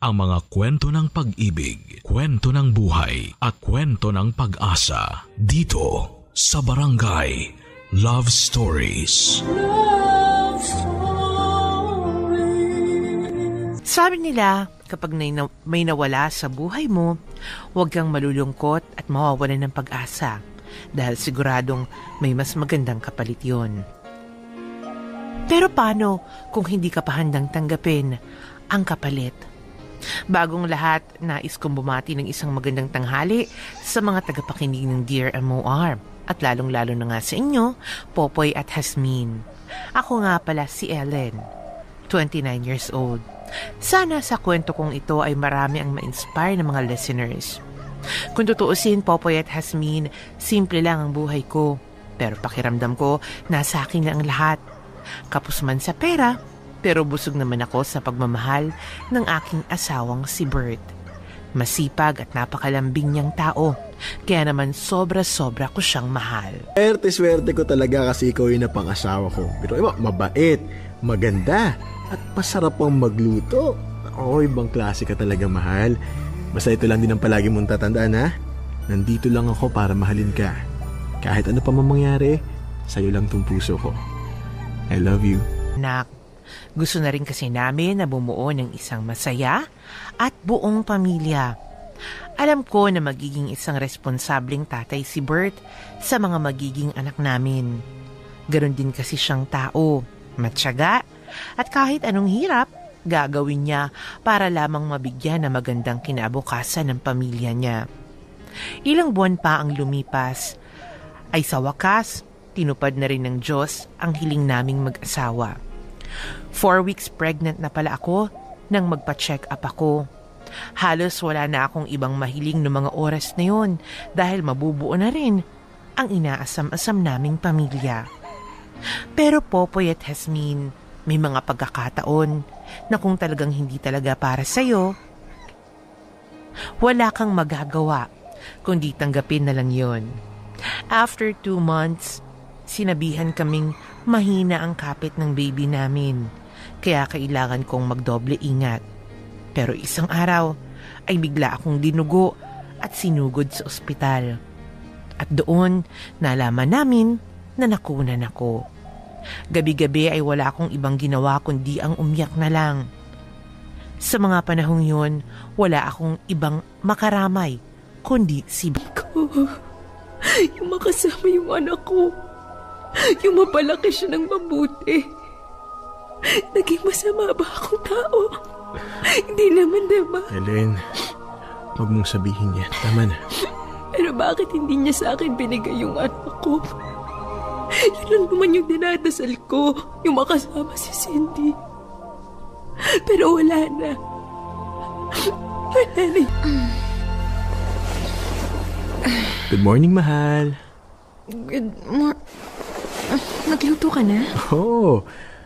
ang mga kwento ng pag-ibig, kwento ng buhay, at kwento ng pag-asa dito sa Barangay Love Stories. Love Stories. Sabi nila, kapag may nawala sa buhay mo, huwag kang malulungkot at mawawalan ng pag-asa dahil siguradong may mas magandang kapalit yun. Pero paano kung hindi ka pa handang tanggapin ang kapalit? Bagong lahat, nais kong bumati ng isang magandang tanghali sa mga tagapakinig ng Dear MOR at lalong-lalo na nga sa inyo, Popoy at Hasmin. Ako nga pala si Ellen, 29 years old. Sana sa kwento kong ito ay marami ang ma-inspire ng mga listeners. Kung tutuusin, Popoy at Hasmin, simple lang ang buhay ko. Pero pakiramdam ko, nasa akin na ang lahat. Kapos man sa pera, pero busog naman ako sa pagmamahal ng aking asawang si Bert. Masipag at napakalambing niyang tao, kaya naman sobra-sobra ko siyang mahal. Swerte ko talaga kasi ikaw yung napang-asawa ko. Pero mabait, maganda, at masarap pang magluto. Ibang klase ka talaga, mahal. Basta ito lang din ang palagi mong tatandaan, ha? Nandito lang ako para mahalin ka. Kahit ano pa man mangyari, sa'yo lang tong puso ko. I love you. Nak, gusto na rin kasi namin na bumuo ng isang masaya at buong pamilya. Alam ko na magiging isang responsableng tatay si Bert sa mga magiging anak namin. Ganon din kasi siyang tao, matyaga, at kahit anong hirap, gagawin niya para lamang mabigyan ng magandang kinabukasan ng pamilya niya. Ilang buwan pa ang lumipas, ay sa wakas, tinupad na rin ng Diyos ang hiling naming mag-asawa. 4 weeks pregnant na pala ako nang magpa-check up ako. Halos wala na akong ibang mahiling no mga oras na yon dahil mabubuo na rin ang inaasam-asam naming pamilya. Pero Popoy at Hasmin, may mga pagkakataon na kung talagang hindi talaga para sa'yo, wala kang magagawa kundi tanggapin na lang yon. After 2 months, sinabihan kaming mahina ang kapit ng baby namin, kaya kailangan kong magdoble ingat. Pero isang araw ay bigla akong dinugo at sinugod sa ospital. At doon nalaman namin na nakunan ako. Gabi-gabi ay wala akong ibang ginawa kundi ang umiyak na lang. Sa mga panahong yun, wala akong ibang makaramay kundi si Biko. Yung makasama yung anak ko. Yung mapalaki siya ng mabuti. Naging masama ba akong tao? Hindi naman, diba? Ellen, huwag mong sabihin yan. Tama na. Pero bakit hindi niya sa akin binigay yung anak ko? Yun lang naman yung dinadasal ko. Yung makasama si Cindy. Pero wala na. Wala na. Good morning, mahal. Nagluto ka na? Oo.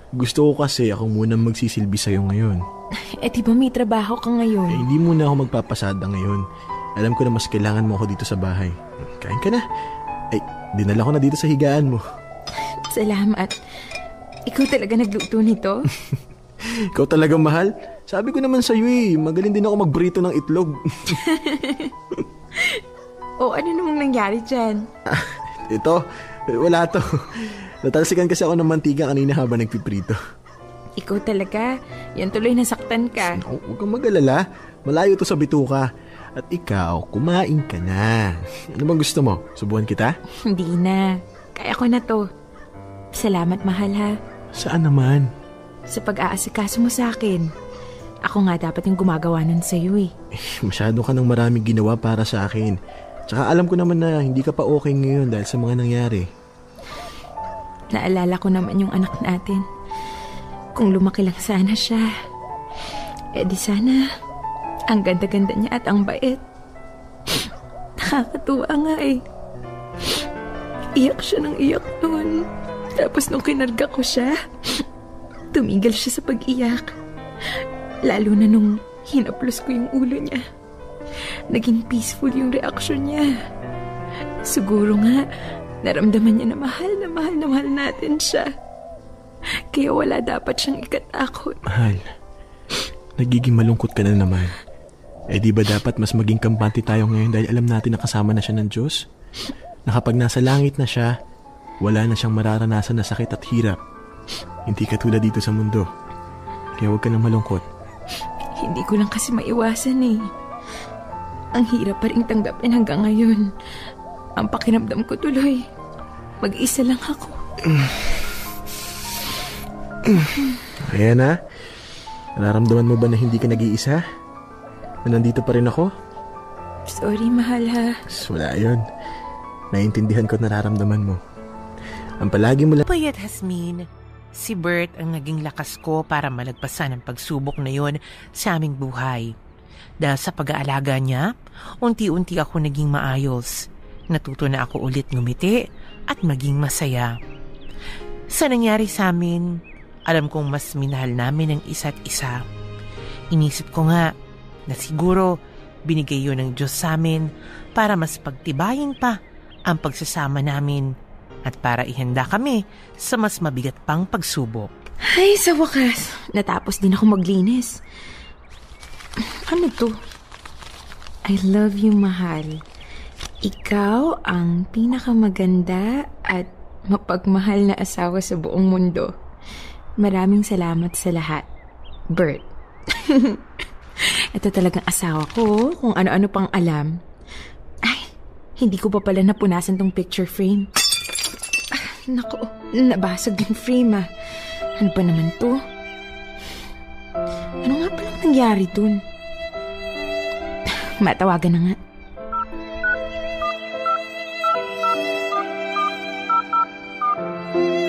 Gusto ko kasi ako muna magsisilbi sa'yo ngayon. Di ba may trabaho ka ngayon? Hindi muna ako magpapasada ngayon. Alam ko na mas kailangan mo ako dito sa bahay. Kain ka na. Dinala ko na dito sa higaan mo. Salamat. Ikaw talaga nagluto nito? Ikaw talaga, mahal. Sabi ko naman sa'yo magaling din ako magbrito ng itlog. Ano namang nangyari dyan? Ito, wala to. Natalsikan kasi ako ng mantika kanina habang nagpiprito. Ikaw talaga. Yan tuloy nasaktan ka. Huwag kang mag-alala. Malayo to sa bituka. At ikaw, kumain ka na. Ano bang gusto mo? Subuhan kita? Hindi na. Kaya ko na to. Salamat, mahal, ha? Saan naman? Sa pag-aasikaso mo sa akin. Ako nga dapat yung gumagawa nun sa'yo Masyado ka ng maraming ginawa para sa akin. Tsaka alam ko naman na hindi ka pa okay ngayon dahil sa mga nangyari. Naalala ko naman yung anak natin. Kung lumaki lang sana siya, di sana ang ganda-ganda niya at ang bait. Nakakatuwa nga Iyak siya ng iyak noon. Tapos nung kinarga ko siya, tumigil siya sa pag-iyak. Lalo na nung hinaplos ko yung ulo niya. Naging peaceful yung reaksyon niya. Siguro nga, naramdaman niya na mahal natin siya. Kaya wala dapat siyang ikatakot. Mahal, Nagiging malungkot ka na naman. Eh di ba dapat mas maging kampante tayo ngayon dahil alam natin na kasama na siya ng Diyos? Na kapag nasa langit na siya, wala na siyang mararanasan na sakit at hirap. Hindi katulad dito sa mundo. Kaya huwag ka nang malungkot. Hindi ko lang kasi maiwasan eh. Ang hirap pa rin tanggapin hanggang ngayon. Ang pakiramdam ko tuloy, mag-isa lang ako. Ayan na. Nararamdaman mo ba na hindi ka nag-iisa? Na nandito pa rin ako? Sorry, mahal ha. Wala yun. Naiintindihan ko nararamdaman mo. Ang palagi mo lang... Payat Jasmine, si Bert ang naging lakas ko para malagpasan ang pagsubok na yon sa aming buhay. Dahil sa pag-aalaga niya, unti-unti ako naging maayos. Natuto na ako ulit ngumiti at maging masaya. Sa nangyari sa amin, alam kong mas minahal namin ang isa't isa. Inisip ko nga na siguro binigay yun ng Diyos sa amin para mas pagtibayin pa ang pagsasama namin at para ihanda kami sa mas mabigat pang pagsubok. Ay, sa wakas, natapos din ako maglinis. Ano to? I love you, mahal. Ikaw ang pinakamaganda at mapagmahal na asawa sa buong mundo. Maraming salamat sa lahat, Bert. Ito talagang asawa ko, kung ano-ano pang alam. Ay, hindi ko pa pala napunasan tong picture frame. Naku, nabasag yung frame ah. Ano ba naman to? Ano nga palang nangyari dun? Matawagan na nga.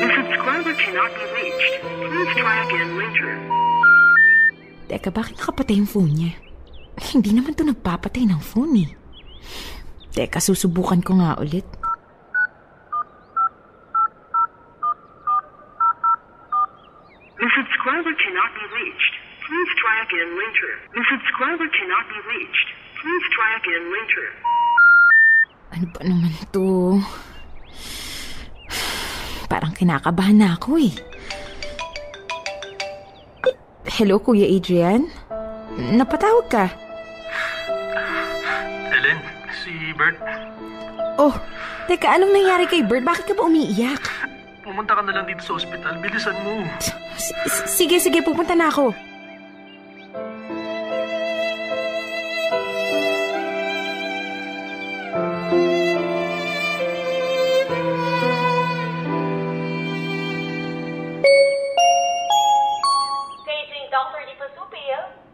The subscriber cannot be reached. Please try again later. Teka, bakit nakapatay yung phone niya? Hindi naman to nagpapatay ng phone eh. Teka, susubukan ko nga ulit. The subscriber cannot be reached. Please try again later. The subscriber cannot be reached. Please try again later. Ano ba naman to? Parang kinakabahan na ako eh. Hello, Kuya Adrian? Napatawag ka? Ellen, si Bert. Oh, teka, anong nangyari kay Bert? Bakit ka ba umiiyak? Pumunta ka na lang dito sa ospital. Bilisan mo. Sige, pupunta na ako.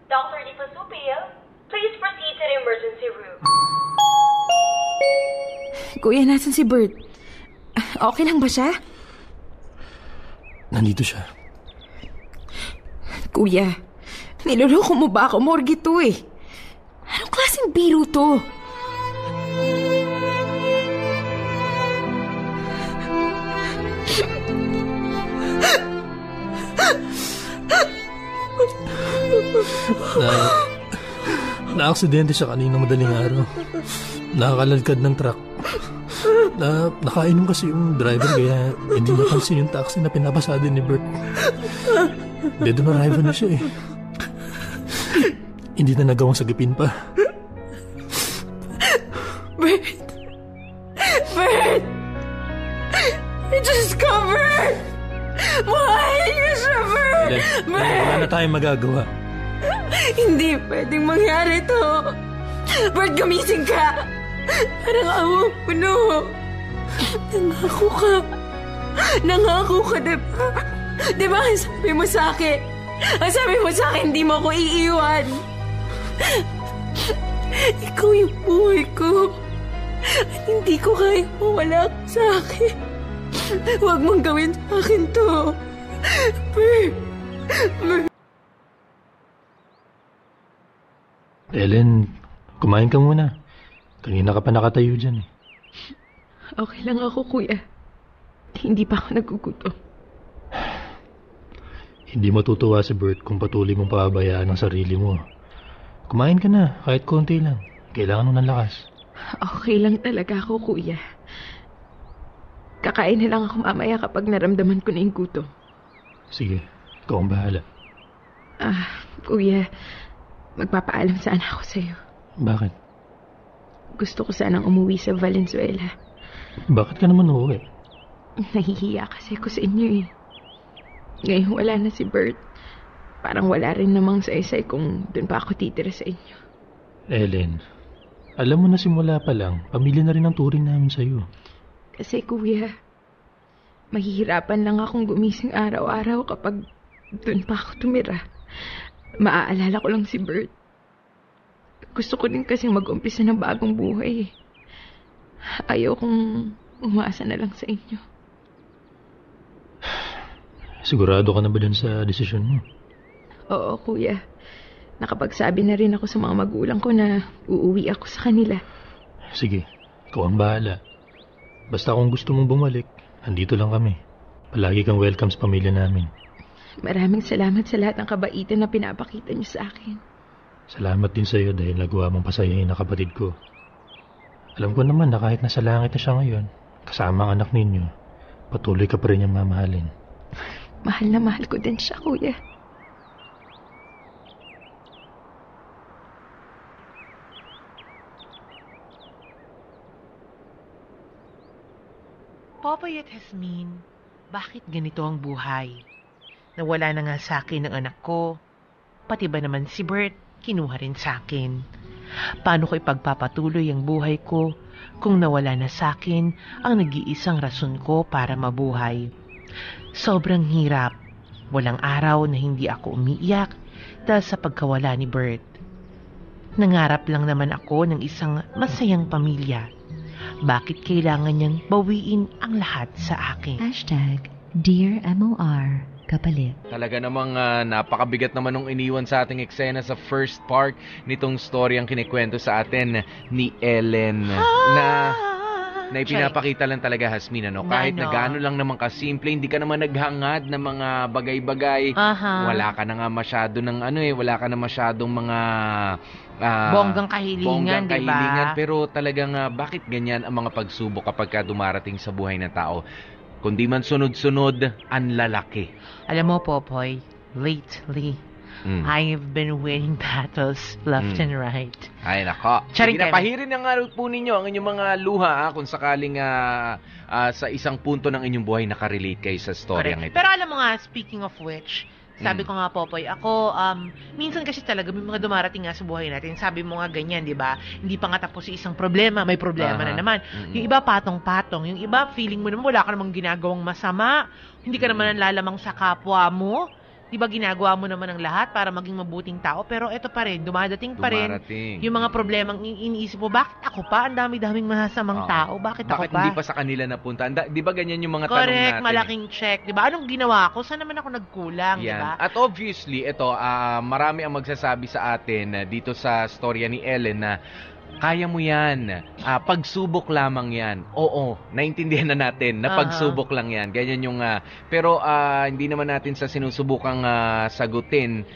Dr. Di Pasupil, please proceed to the emergency room. Kuya, nasan si Bert? Okay lang ba siya? Nandito siya. Kuya, niloloko mo ba ako? Morgue to eh. Anong klaseng biro to? Na-aksidente siya kanina madaling araw. Nakakalalkad ng truck. Nakainom kasi yung driver kaya hindi napansin yung taxi na pinapasada ni Bert. Dead on arrival na siya eh. Hindi na nagawang sagipin pa. Bert! I just covered! Why niyo siya, Bert? Wala na tayong magagawa. Hindi pwedeng mangyari to. Bert, gumising ka. Parang awang puno. Nangako ka, diba? Diba ang sabi mo sa akin? Ang sabi mo sa akin, hindi mo ako iiwan. Ikaw yung buhay ko. At hindi ko kaya mawala ka sa akin. Huwag mong gawin sa akin to. Bert. Ellen, kumain ka muna. Kanina ka pa nakatayo dyan eh. Okay lang ako, kuya. Hindi pa ako nagugutom. Hindi matutuwa si Bert kung patuloy mong pababayaan ang sarili mo. Kumain ka na, kahit konti lang. Kailangan mo ng lakas. Okay lang talaga ako, kuya. Kakain na lang ako mamaya kapag naramdaman ko na yung gutom. Sige, ikaw ang bahala. Kuya, magpapaalam sana ako sa'yo. Bakit? Gusto ko sanang umuwi sa Valenzuela. Bakit ka naman uuwi? Nahihiya kasi ako sa inyo eh. Ngayon wala na si Bert. Parang wala rin namang saysay kung doon pa ako titira sa inyo. Ellen, alam mo na simula pa lang, pamilya na rin ang turing namin sa'yo. Kasi kuya, mahihirapan lang akong gumising araw-araw kapag doon pa ako tumira. Maaalala ko lang si Bert. Gusto ko din kasi mag-umpisa ng bagong buhay. Ayaw kong umasa na lang sa inyo. Sigurado ka na ba dun sa desisyon mo? Oo, kuya. Nakapagsabi na rin ako sa mga magulang ko na uuwi ako sa kanila. Sige, ikaw ang bahala. Basta kung gusto mong bumalik, andito lang kami. Palagi kang welcome sa pamilya namin. Maraming salamat sa lahat ng kabaitan na pinapakita niyo sa akin. Salamat din sa iyo dahil nagawa mong pasayahin na kapatid ko. Alam ko naman na kahit nasa langit na siya ngayon, kasama ang anak ninyo, patuloy ka pa rin niyang mamahalin. Mahal na mahal ko din siya, kuya. Popoy at Jasmine, bakit ganito ang buhay? Nawala na nga sa akin ang anak ko. Pati ba naman si Bert, kinuha rin sa akin. Paano ko ipagpapatuloy ang buhay ko kung nawala na sa akin ang nag-iisang rason ko para mabuhay? Sobrang hirap. Walang araw na hindi ako umiiyak dahil sa pagkawala ni Bert. Nangarap lang naman ako ng isang masayang pamilya. Bakit kailangan niyang bawiin ang lahat sa akin? Dear MOR, kapalit. Talaga namang napakabigat naman nung iniwan sa ating eksena sa first part nitong story ang kinikwento sa atin ni Ellen na ipinapakita lang talaga, Jasmine, ano? Kahit na gaano lang naman kasimple, hindi ka naman naghangad ng mga bagay-bagay. Wala ka na nga masyado ng wala ka na masyadong mga bonggang kahilingan, diba? Pero talagang bakit ganyan ang mga pagsubok kapag dumarating sa buhay ng tao? Kundi man sunod-sunod, ang lalaki. Alam mo, Popoy, lately, I've been winning battles left and right. Ay, nako. Pahirin na nga po ninyo ang inyong mga luha kung sakaling sa isang punto ng inyong buhay nakarelate kayo sa story ng ito. Pero alam mo nga, speaking of which, sabi ko nga, Popoy, ako, minsan kasi talaga may mga dumarating nga sa buhay natin. Sabi mo nga ganyan, di ba? Hindi pa nga tapos yung isang problema, may problema na naman. Yung iba patong-patong, yung iba feeling mo naman wala ka namang ginagawang masama. Hindi ka naman nanlalamang sa kapwa mo. Di ba ginagawa mo naman ang lahat para maging mabuting tao? Pero eto pa rin, dumadating pa rin yung mga problemang iniisip mo. Bakit ako pa? Ang dami-daming masasamang tao. Bakit ako pa? Bakit hindi pa sa kanila napunta? Di ba ganyan yung mga tanong natin? Correct, malaking check. Di ba? Anong ginawa ko? Saan naman ako nagkulang? Di ba? At obviously, ito, marami ang magsasabi sa atin dito sa storya ni Ellen na kaya mo yan. Pagsubok lamang yan. Oo, naintindihan na natin na pagsubok lang yan. Ganyan yung... pero hindi naman natin sa sinusubukang sagutin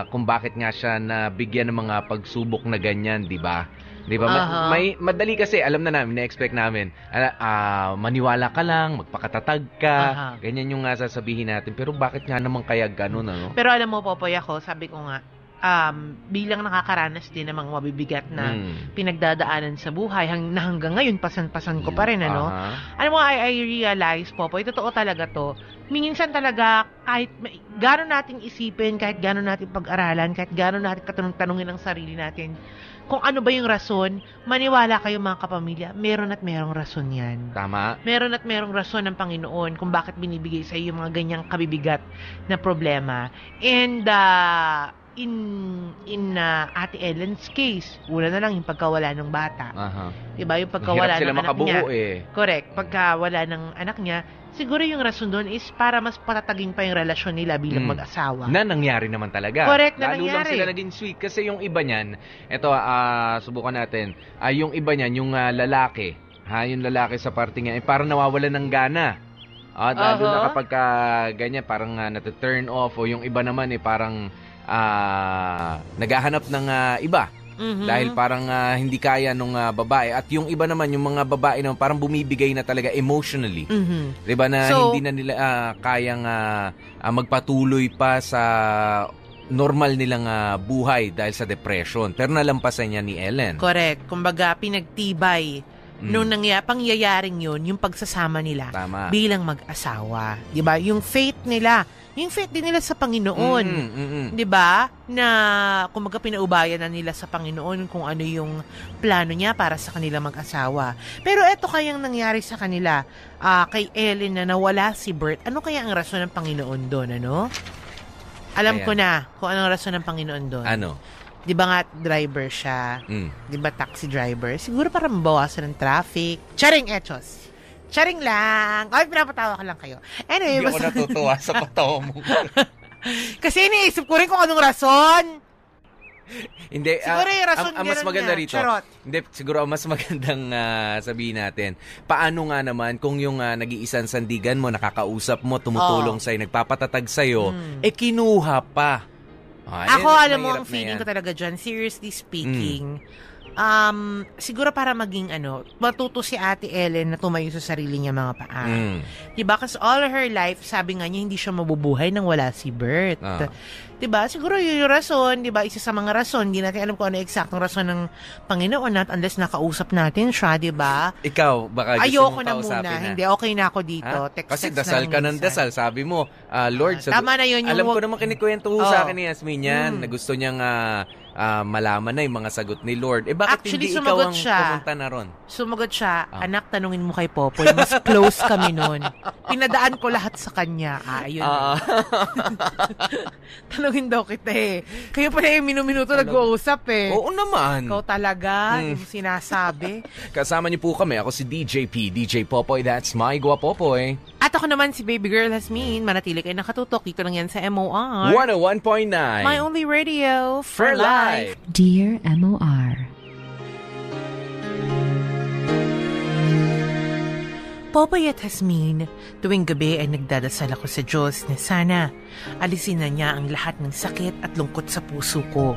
kung bakit nga siya nabigyan ng mga pagsubok na ganyan, di ba? Di ba? May madali kasi, alam na namin, na-expect namin. Maniwala ka lang, magpakatatag ka. Ganyan yung sasabihin natin. Pero bakit nga naman kaya ganun, ano? Pero alam mo, Popoy, ako, sabi ko nga, bilang nakakaranas din ng mga mabibigat na pinagdadaanan sa buhay hanggang ngayon pasan-pasan ko pa rin, ano? Alam mo, I realize, Popoy, totoo talaga to. Minsan talaga, kahit gano'n natin isipin, kahit gano'n natin pag-aralan, kahit gano'n natin katanong-tanongin ang sarili natin, kung ano ba yung rason, maniwala kayo mga kapamilya, meron at merong rason yan. Tama. Meron at merong rason ng Panginoon kung bakit binibigay sa iyo yung mga ganyang kabibigat na problema. And, in Ate Ellen's case, una na lang yung pagkawala ng bata. Diba? Yung pagkawala ng anak niya. Correct. Pagkawala ng anak niya, siguro yung rason doon is para mas patatagin pa yung relasyon nila bilang mag-asawa. Na nangyari naman talaga. Correct, na nangyari. nangyari. Lalo lang sila naging sweet. Kasi yung iba niyan, ito, subukan natin. Yung iba niyan, yung lalaki. Yung lalaki sa parte niya, parang nawawalan ng gana. Lalo na kapag ganyan, parang nata-turn off. O yung iba naman, parang naghahanap ng iba. Dahil parang hindi kaya nung babae. At yung iba naman, yung mga babae naman, parang bumibigay na talaga emotionally. Diba na hindi na nila kayang magpatuloy pa sa normal nilang buhay dahil sa depression. Pero nalampasan niya ni Ellen. Correct. Kumbaga, pinagtibay nung pangyayaring yun, yung pagsasama nila bilang mag-asawa. Diba? Yung faith nila, yung faith din nila sa Panginoon. Diba? Na kumbaga pinaubayan na nila sa Panginoon kung ano yung plano niya para sa kanila mag-asawa. Pero eto kayang nangyari sa kanila, kay Ellen na nawala si Bert. Ano kaya ang rason ng Panginoon doon, ano? Alam ko na kung anong rason ng Panginoon doon. Ano? Di ba nga driver siya? Di ba taxi driver? Siguro para mabawasan ng traffic. Charing etos. Charing lang. Ay, pinapatawa ka lang kayo. Anyway, hindi ako natutuwa sa patawa mo. Kasi iniisip ko rin kung anong rason. Hindi, siguro yung rason mas maganda niya. rito. Charot. Hindi, siguro ang mas magandang sabihin natin, paano nga naman kung yung nag-iisang sandigan mo, nakakausap mo, tumutulong sa'yo, nagpapatatag sa'yo, kinuha pa. Ako, alam mo, ang feeling ko talaga dyan, seriously speaking, siguro para maging matuto si Ate Ellen na tumayo sa sarili niya mga paa. Diba? Kasi all her life, sabi nga niya, hindi siya mabubuhay nang wala si Bert. Diba? Siguro yun yung rason, diba? Isa sa mga rason, hindi natin alam kung ano eksaktong rason ng Panginoon unless nakausap natin siya, diba? Ikaw, baka gusto ayoko mong na kausapin muna. Hindi, okay na ako dito. Kasi dasal ka ng dasal. Sabi mo, Lord, tama na yun. Alam ko naman kinikwento sa akin ni Yasmin yan, na gusto niyang malaman na yung mga sagot ni Lord. Bakit actually, hindi ikaw ang pumunta na ron? Sumagot siya, anak, tanungin mo kay Popoy. Mas close kami nun. Pinadaan ko lahat sa kanya. Ayun. Tanungin daw kita eh. Kayo pala yung minuto nag-uusap eh. Oo naman. Ikaw talaga, yung sinasabi. Kasama niyo po kami. Ako si DJ P, DJ Popoy. That's my Gua Popoy. At ako naman si Baby Girl Yasmin. Manatili kayo nakatutok. Dito lang yan sa MOR 101.9. My only radio for life. Dear MOR, Popoy at Yasmin, tuwing gabi ay nagdadasal ako sa Diyos na sana alisin na niya ang lahat ng sakit at lungkot sa puso ko.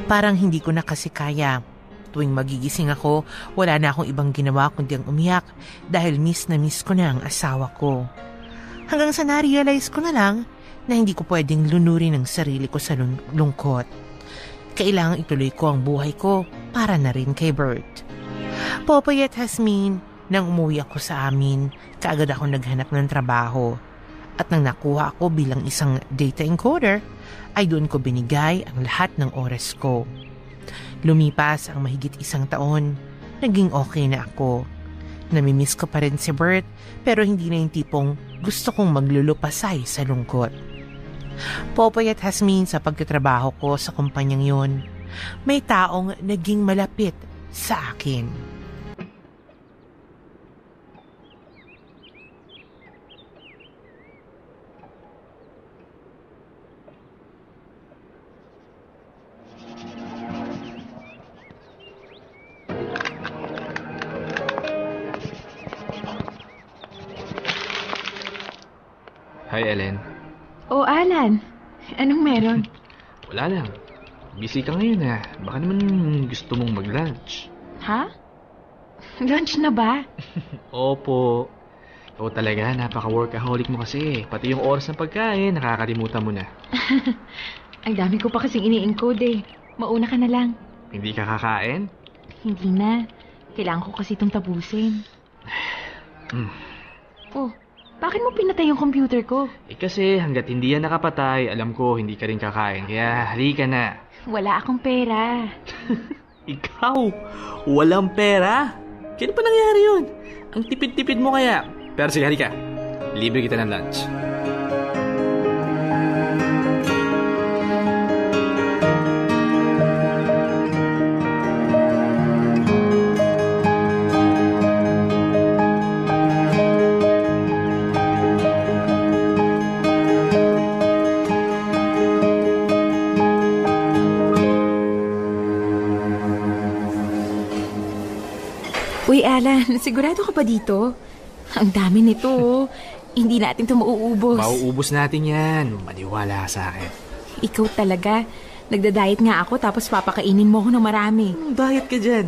Parang hindi ko na kasi kaya. Tuwing magigising ako, wala na akong ibang ginawa kundi ang umiyak dahil miss na miss ko na ang asawa ko. Hanggang sa na-realize ko na lang na hindi ko pwedeng lunurin ang sarili ko sa lungkot. Kailangang ituloy ko ang buhay ko para na rin kay Bert. Popoy at Yasmin, nang umuwi ako sa amin, kaagad ako naghanap ng trabaho. At nang nakuha ako bilang isang data encoder, ay doon ko binigay ang lahat ng oras ko. Lumipas ang mahigit 1 taon, naging okay na ako. Namimiss ko pa rin si Bert, pero hindi na yung tipong gusto kong maglulupasay sa lungkot. Popoy at Yasmin, sa pagtatrabaho ko sa kumpanyang yun, may taong naging malapit sa akin. Hi, Ellen. Oh, Alan. Anong meron? Wala lang. Busy ka ngayon Baka naman gusto mong mag-lunch. Ha? Lunch na ba? Opo. Oo talaga, napaka-workaholic mo kasi. Pati yung oras ng pagkain, nakakalimutan mo na. Ang dami ko pa kasing ini-encode Mauna ka na lang. Hindi ka kakain? Hindi na. Kailangan ko kasi itong tapusin. Oh, bakit mo pinatay yung computer ko? Kasi hanggat hindi yan nakapatay, alam ko hindi ka rin kakain. Kaya halika na. Wala akong pera. Ikaw? Walang pera? Kailan pa nangyari yun? Ang tipid-tipid mo kaya. Pero sige, halika. Libre kita ng lunch. Uy, Alan, sigurado ka pa dito? Ang dami nito. Hindi natin ito mauubos. Mauubos natin yan. Maniwala sa akin. Ikaw talaga. Nagda-diet nga ako tapos papakainin mo ako ng marami. Diet ka dyan.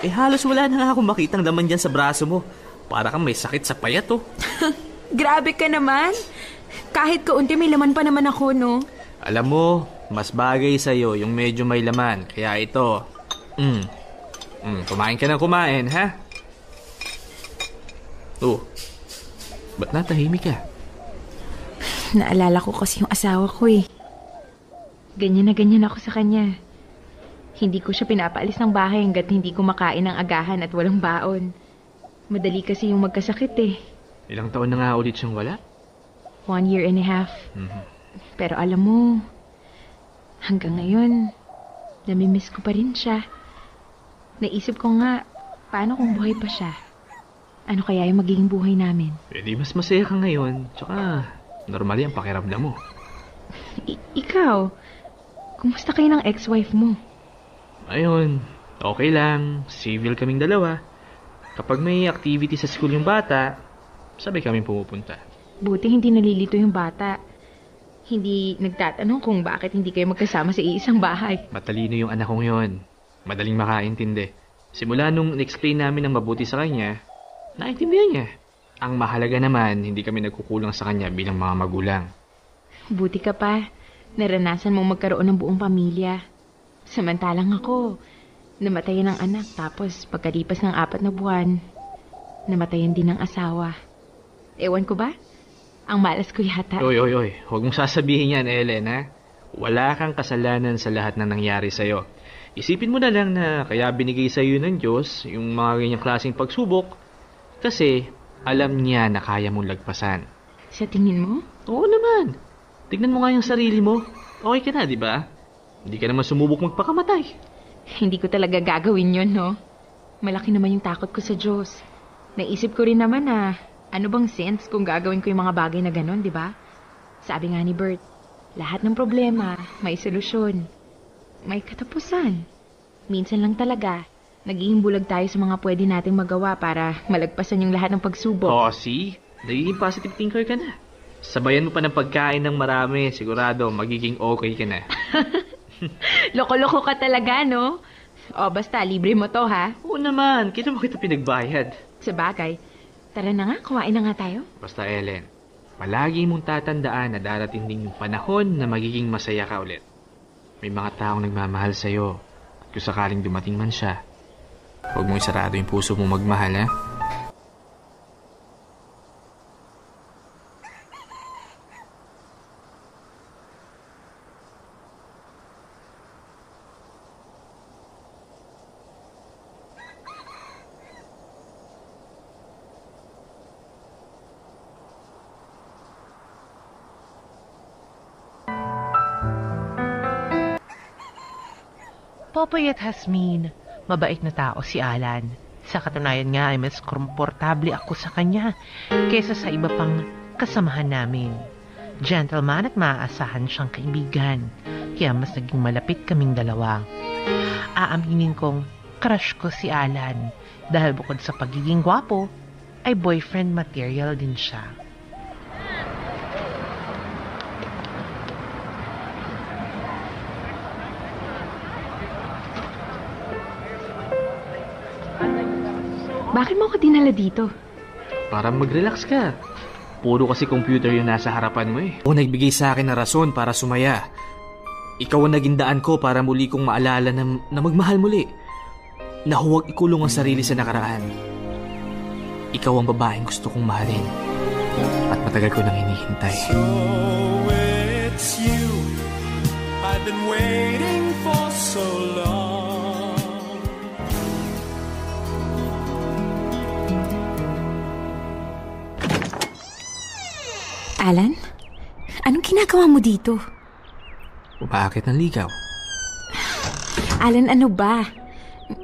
Halos wala na nga akong makitang laman dyan sa braso mo. Para kang may sakit sa payat, Grabe ka naman. Kahit kaunti may laman pa naman ako, no? Alam mo, mas bagay sa'yo yung medyo may laman. Kaya ito. Kumain ka ng kumain, ha? Oh, ba't natahimik ka? Naalala ko kasi yung asawa ko eh. Ganyan na ganyan ako sa kanya. Hindi ko siya pinapaalis ng bahay hanggat hindi kumakain ng agahan at walang baon. Madali kasi yung magkasakit eh. Ilang taon na nga ulit siyang wala? 1.5 years. Pero alam mo, hanggang ngayon, namimiss ko pa rin siya. Naisip ko nga, paano kung buhay pa siya? Ano kaya yung magiging buhay namin? Pwede mas masaya ka ngayon. Tsaka, normal yung pakiramdam mo. Ikaw, kumusta kayo ng ex-wife mo? Ayun, okay lang. Civil kaming dalawa. Kapag may activity sa school yung bata, sabay kaming pumupunta. Buti hindi nalilito yung bata. Hindi nagtatanong kung bakit hindi kayo magkasama sa iisang bahay. Matalino yung anak kong yon. Madaling makaintindi. Simula nung in-explain namin ng mabuti sa kanya, naintindihan niya. Ang mahalaga naman, hindi kami nagkukulang sa kanya bilang mga magulang. Buti ka pa. Naranasan mong magkaroon ng buong pamilya. Samantalang ako, namatayan ng anak tapos pagkalipas ng 4 na buwan, namatayan din ng asawa. Ewan ko ba? Ang malas ko yata. Oy. Huwag mong sasabihin yan, Ellen, ha? Wala kang kasalanan sa lahat na nangyari sa'yo. Isipin mo na lang na kaya binigay sa'yo ng Diyos yung mga ganyang klaseng pagsubok kasi alam niya na kaya mong lagpasan. Sa tingin mo? Oo naman. Tignan mo nga yung sarili mo. Okay ka na, di ba? Hindi ka naman sumubok magpakamatay. Hindi ko talaga gagawin yon, no? Malaki naman yung takot ko sa Diyos. Naisip ko rin naman na ano bang sense kung gagawin ko yung mga bagay na ganon, di ba? Sabi nga ni Bert, lahat ng problema may solusyon. May katapusan. Minsan lang talaga, nagiging bulag tayo sa mga pwede nating magawa para malagpasan yung lahat ng pagsubok. Oh, see? Nagiging positive thinker ka na. Sabayan mo pa ng pagkain ng marami, sigurado magiging okay ka na. Loko-loko ka talaga, no? O, basta, libre mo to, ha? Oo naman, kita mo kita pinagbayad. Sa bagay, tara na nga, kumain na nga tayo. Basta, Ellen, palagi mong tatandaan na darating din yung panahon na magiging masaya ka ulit. May mga taong nagmamahal sa'yo. At kung sakaling dumating man siya, huwag mong isarado yung puso mo magmahal, ha? Popoy at Hasmin, mabait na tao si Alan. Sa katunayan nga ay mas komportable ako sa kanya kaysa sa iba pang kasamahan namin. Gentleman at maaasahan siyang kaibigan, kaya mas naging malapit kaming dalawa. Aaminin kong crush ko si Alan dahil bukod sa pagiging gwapo, ay boyfriend material din siya. Bakit mo ako dinala dito? Para mag-relax ka. Puro kasi computer yung nasa harapan mo eh. O nagbigay sa akin na rason para sumaya. Ikaw ang naging daan ko para muli kong maalala na magmahal muli. Na huwag ikulong ang sarili sa nakaraan. Ikaw ang babaeng gusto kong mahalin. At matagal ko nang hinihintay. So it's you I've been waiting for so long. Alan? Anong ginagawa mo dito? Bakit ng ligaw? Alan, ano ba?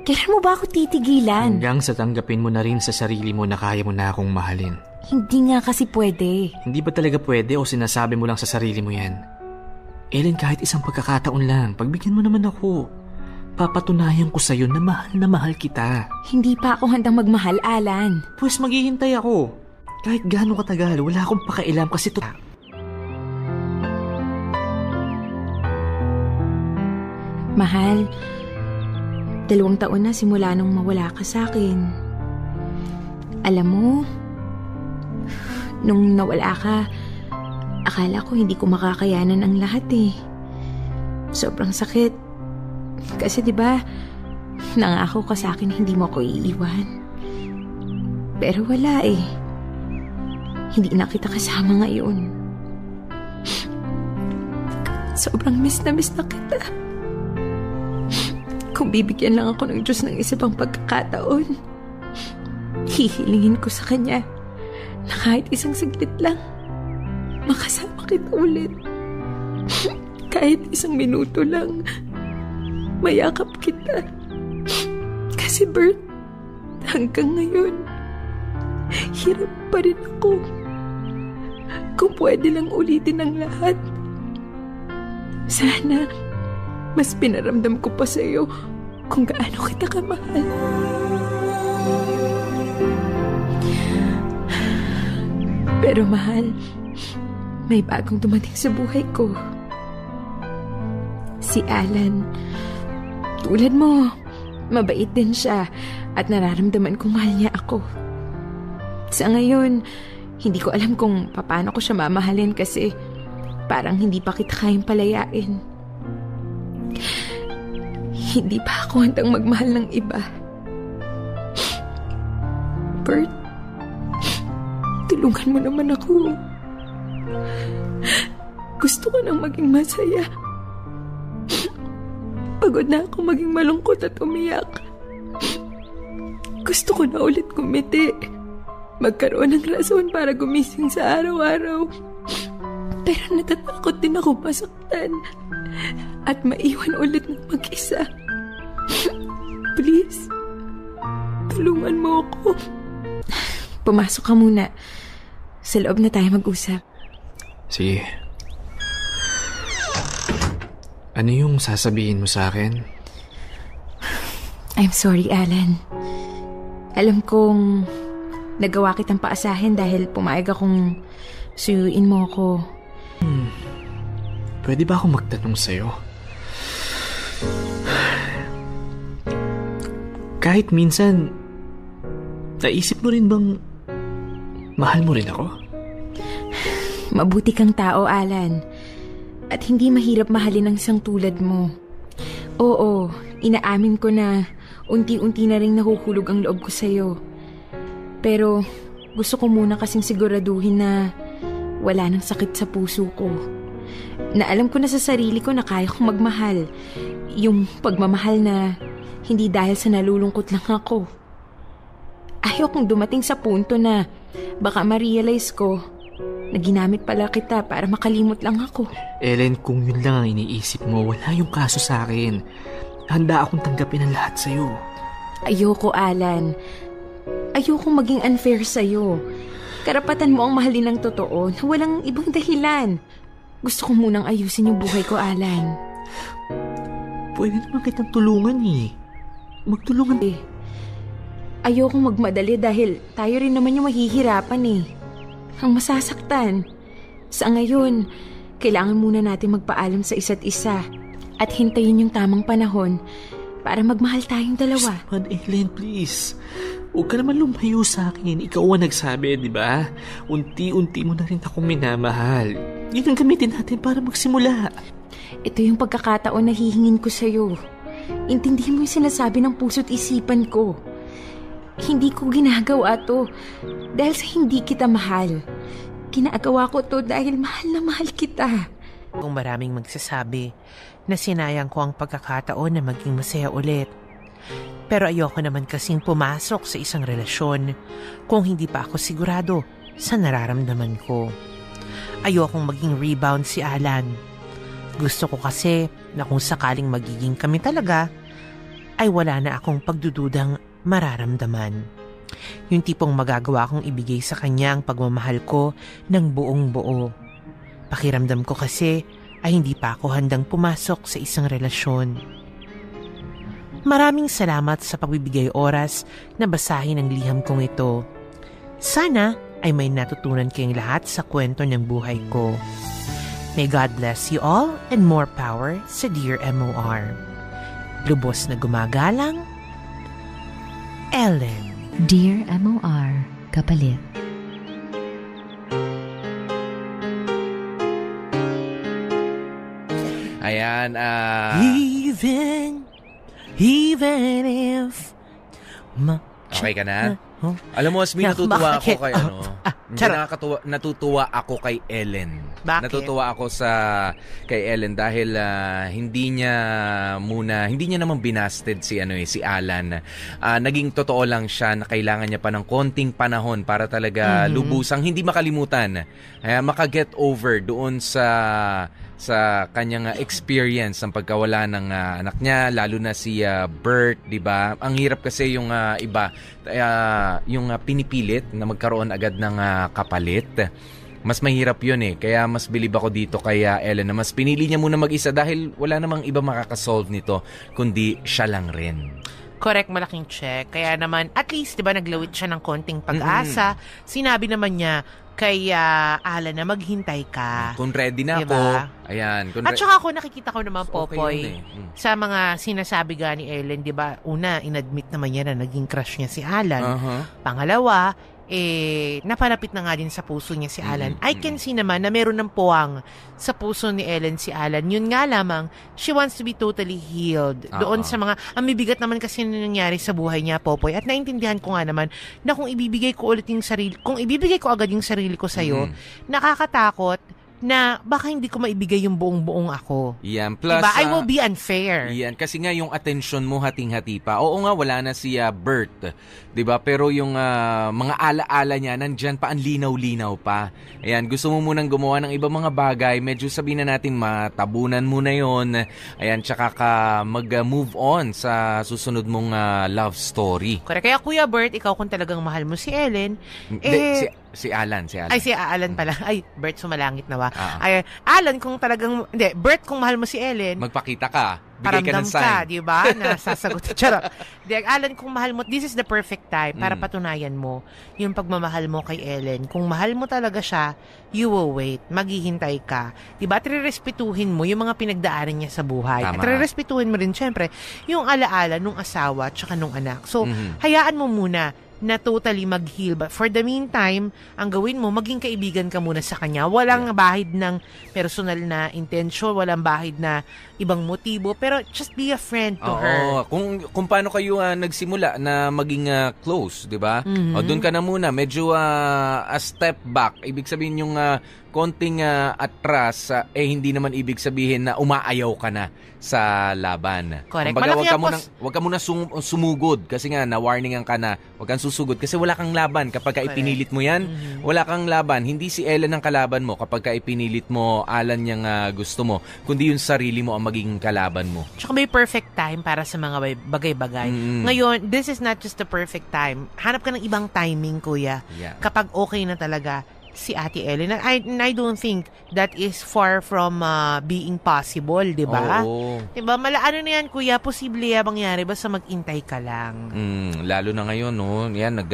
Kailan mo ba ako titigilan? Hanggang sa tanggapin mo na rin sa sarili mo na kaya mo na akong mahalin. Hindi nga kasi pwede. Hindi ba talaga pwede o sinasabi mo lang sa sarili mo yan? Ellen, kahit isang pagkakataon lang, pagbigyan mo naman ako. Papatunayan ko sa'yo na mahal kita. Hindi pa ako handang magmahal, Alan. Pues maghihintay ako. Kahit gaano katagal, wala akong pakailam kasi to... Mahal, 2 taon na simula nung mawala ka sa akin. Alam mo, nung nawala ka, akala ko hindi ko makakayanan ang lahat eh. Sobrang sakit. Kasi 'di ba, nangako ka sa akin hindi mo ako iiwan. Pero wala eh. Hindi na kita kasama ngayon. Sobrang miss na kita. Kung bibigyan lang ako ng Diyos ng isa pang pagkakataon, hihilingin ko sa Kanya na kahit isang saglit lang, makasama kita ulit. Kahit isang minuto lang, mayakap kita. Kasi Bert, hanggang ngayon, hirap pa rin ako. Kung pwede lang ulitin ang lahat, sana mas pinaramdam ko pa sa iyo kung gaano kita kamahal. Pero mahal, may bagong dumating sa buhay ko. Si Alan. Tulad mo, mabait din siya at nararamdaman kong mahal niya ako. Sa ngayon, hindi ko alam kung paano ko siya mamahalin kasi parang hindi pa kita kayang palayain. Hindi pa ako handang magmahal ng iba. Bert, tulungan mo naman ako. Gusto ko nang maging masaya. Pagod na ako maging malungkot at umiyak. Gusto ko na ulit kumiti. Magkaroon ng rason para gumising sa araw-araw. Pero natatakot din ako masaktan at maiwan ulit ng mag-isa. Please, tulungan mo ako. Pumasok ka muna. Sa loob na tayo mag-usap. Sige. Ano yung sasabihin mo sa akin? I'm sorry, Alan. Alam kong nagawa kitang paasahin dahil pumayag akong suyuin mo ako. Pwede ba ako magtanong sa'yo? Kahit minsan, naisip mo rin bang mahal mo rin ako? Mabuti kang tao, Alan. At hindi mahirap mahalin ang isang tulad mo. Oo, inaamin ko na unti-unti na rin nahuhulog ang loob ko sa'yo. Pero gusto ko muna kasing siguraduhin na wala nang sakit sa puso ko. Na alam ko na sa sarili ko na kaya kong magmahal. Yung pagmamahal na hindi dahil sa nalulungkot lang ako. Ayaw kong dumating sa punto na baka ma-realize ko na ginamit pala kita para makalimot lang ako. Ellen, kung yun lang ang iniisip mo, wala yung kaso sa akin. Handa akong tanggapin ang lahat sa'yo. Ayoko, Alan. Ayoko maging unfair sa'yo. Karapatan mo ang mahalin ng totoo na walang ibang dahilan. Gusto ko munang ayusin yung buhay ko, Alan. Pwede naman kitang tulungan eh. Magtulungan eh. Ayokong magmadali dahil tayo rin naman yung mahihirapan eh. Ang masasaktan. Sa ngayon, kailangan muna natin magpaalam sa isa't isa at hintayin yung tamang panahon para magmahal tayong dalawa. Psst, Ellen, please. Huwag ka naman lumayo sa akin. Ikaw ang nagsabi, di ba? Unti-unti mo na rin akong minamahal. Yun ang gamitin natin para magsimula. Ito yung pagkakataon na hihingin ko sa'yo. Intindihin mo yung sinasabi ng puso't isipan ko. Hindi ko ginagawa to dahil sa hindi kita mahal. Ginagawa ko to dahil mahal na mahal kita. Kung maraming magsasabi na sinayang ko ang pagkakataon na maging masaya ulit. Pero ayoko naman kasing pumasok sa isang relasyon kung hindi pa ako sigurado sa nararamdaman ko. Ayokong maging rebound si Alan. Gusto ko kasi na kung sakaling magiging kami talaga, ay wala na akong pagdududang mararamdaman. Yung tipong magagawa kong ibigay sa kanya ang pagmamahal ko ng buong buo. Pakiramdam ko kasi ay hindi pa ako handang pumasok sa isang relasyon. Maraming salamat sa pagbibigay oras na basahin ang liham kong ito. Sana ay may natutunan kayong lahat sa kwento ng buhay ko. May God bless you all and more power sa Dear MOR. Lubos na gumagalang, Ellen. Dear MOR, Kapalit. Ayan, Even if... Okay ka na? Alam mo, Asmi, natutuwa ako kay natutuwa ako kay Ellen. Bakit? Natutuwa ako kay Ellen dahil hindi niya naman binasted si Alan. Naging totoo lang siya na kailangan niya pa ng konting panahon para talaga lubusang hindi makalimutan. Maka-get over doon sa kanyang experience ng pagkawala ng anak niya, lalo na si Bert, 'di ba? Ang hirap kasi yung iba yung pinipilit na magkaroon agad ng kapalit. Mas mahirap 'yun Kaya mas bilib ako dito kay Ellen na mas pinili niya muna mag-isa dahil wala namang iba makakasolve nito kundi siya lang rin. Correct, malaking check. Kaya naman, at least, 'di ba, naglawit siya ng konting pag-asa. Sinabi naman niya kay Alan na maghintay ka. Kung ready na diba? ako. Ayan. At saka ako nakikita ko naman, Okay Popoy, sa mga sinasabi ga ni Ellen, di ba? Una, inadmit naman niya na naging crush niya si Alan. Pangalawa, napalapit na nga din sa puso niya si Alan. I can see naman na meron ng puwang sa puso ni Ellen si Alan. Yun nga lamang, she wants to be totally healed. Doon sa mga, ang bibigat naman kasi nangyari sa buhay niya, Popoy. At naintindihan ko nga naman na kung ibibigay ko agad yung sarili ko sa'yo, nakakatakot na baka hindi ko maibigay yung buong-buong ako. Yan. Plus, diba? I will be unfair. Yan. Kasi nga yung attention mo hating-hati pa. Oo nga, wala na si Bert. Diba? Pero yung mga ala-ala niya, nandyan pa, ang linaw-linaw pa. Ayan. Gusto mo munang gumawa ng ibang mga bagay. Medyo sabihin na natin, matabunan mo na yon. Ayan. Tsaka ka mag-move on sa susunod mong love story. Correct. Kaya Kuya Bert, ikaw kung talagang mahal mo si Ellen, Si Alan. Ay, si Alan pala. Ay, Bert, sumalangit na ba? Ay, Alan, kung talagang... Hindi, Bert, kung mahal mo si Ellen... Magpakita ka. Bigay ka ng sign. Paramdam ka, di ba? Nasasagot. Charot. Alan, kung mahal mo... This is the perfect time para patunayan mo yung pagmamahal mo kay Ellen. Kung mahal mo talaga siya, you will wait. Maghihintay ka. Di ba? Trirespetuhin mo yung mga pinagdaanan niya sa buhay. Tama. At trirespetuhin mo rin, syempre, yung alaala nung asawa at saka nung anak. So, hayaan mo muna na totally mag-heal. But for the meantime, ang gawin mo, maging kaibigan ka muna sa kanya. Walang bahid ng personal na intention, walang bahid na ibang motibo, pero just be a friend to her. Kung paano kayo nagsimula na maging close, di ba? Doon ka na muna, medyo a step back. Ibig sabihin yung konting atras, hindi naman ibig sabihin na umaayaw ka na sa laban. Correct. Kumbaga, wag ka muna sumugod kasi nga na-warningan ka na, wag kang susugod kasi wala kang laban kapag ipinilit mo yan. Wala kang laban. Hindi si Ellen ang kalaban mo kapag ipinilit mo Alan yung gusto mo, kundi yung sarili mo ang magiging kalaban mo. Tsaka may perfect time para sa mga bagay-bagay. Ngayon, this is not just the perfect time. Hanap ka ng ibang timing, kuya. Yeah. Kapag okay na talaga si Ate Ellen. And I don't think that is far from being possible, di ba? Oo. Di ba? Ano na yan, kuya? Posible yan mangyari. Basta mag-intay ka lang. Lalo na ngayon, no? Yan,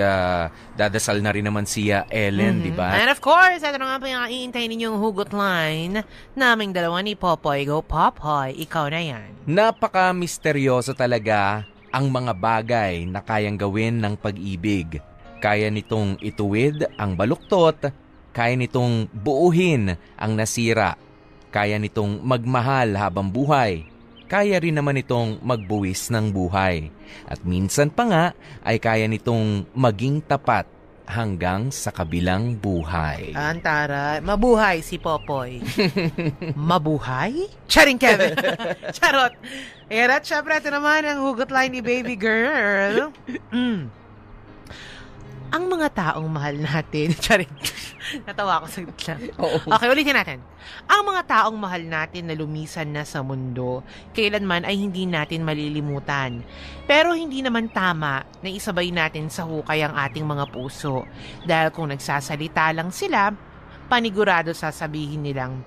dadasal na rin naman si Ellen, di ba? And of course, ito na nga po yung iintay ninyong hugot line naming dalawa ni Popoy. Go, Popoy. Ikaw na yan. Napaka-misteryoso talaga ang mga bagay na kayang gawin ng pag-ibig. Kaya nitong ituwid ang baluktot, kaya nitong buuhin ang nasira, kaya nitong magmahal habang buhay, kaya rin naman itong magbuwis ng buhay. At minsan pa nga ay kaya nitong maging tapat hanggang sa kabilang buhay. Antara, mabuhay si Popoy. Mabuhay? Charing Kevin. Charot. Ayan at syempre, ito naman ang hugot line ni baby girl. Ang mga taong mahal natin, charing, natawa ako sa lang. Okay, ulitin natin. Ang mga taong mahal natin na lumisan na sa mundo, kailanman ay hindi natin malilimutan. Pero hindi naman tama na isabay natin sa hukay ang ating mga puso. Dahil kung nagsasalita lang sila, panigurado sasabihin nilang,